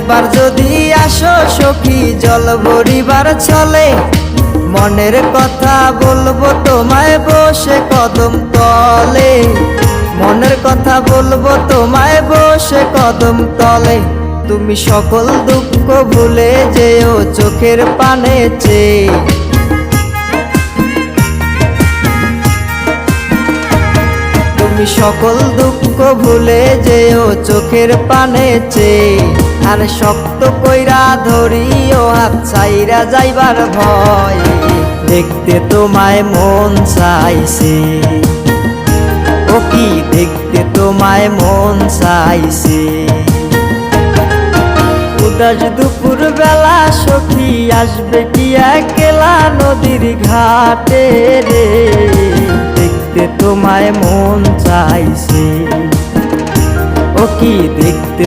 একবার যদি আসো সখী জল ভরিবার চলে, মনের কথা বলবো তোমায় বসে কদম তলে। মনের কথা বলবো তোমায় বসে কদম তলে। তুমি সকল দুঃখ ভুলে যেও চোখের পানে চেয়ে। তুমি সকল দুঃখ ভুলে যেও চোখের পানে চেয়ে। আর শক্ত কইরা ধরিও হাত ছাইরা যাইবার ভয়, দেখতে তোমায় মন চাইছে। ও কি দেখতে তোমায় মন চাইছে। উদাস দুপুর বেলা সখী আসবে কি একলা নদীর ঘাটে রে, দেখতে তোমায় মন চাইছে। ও কি দেখতে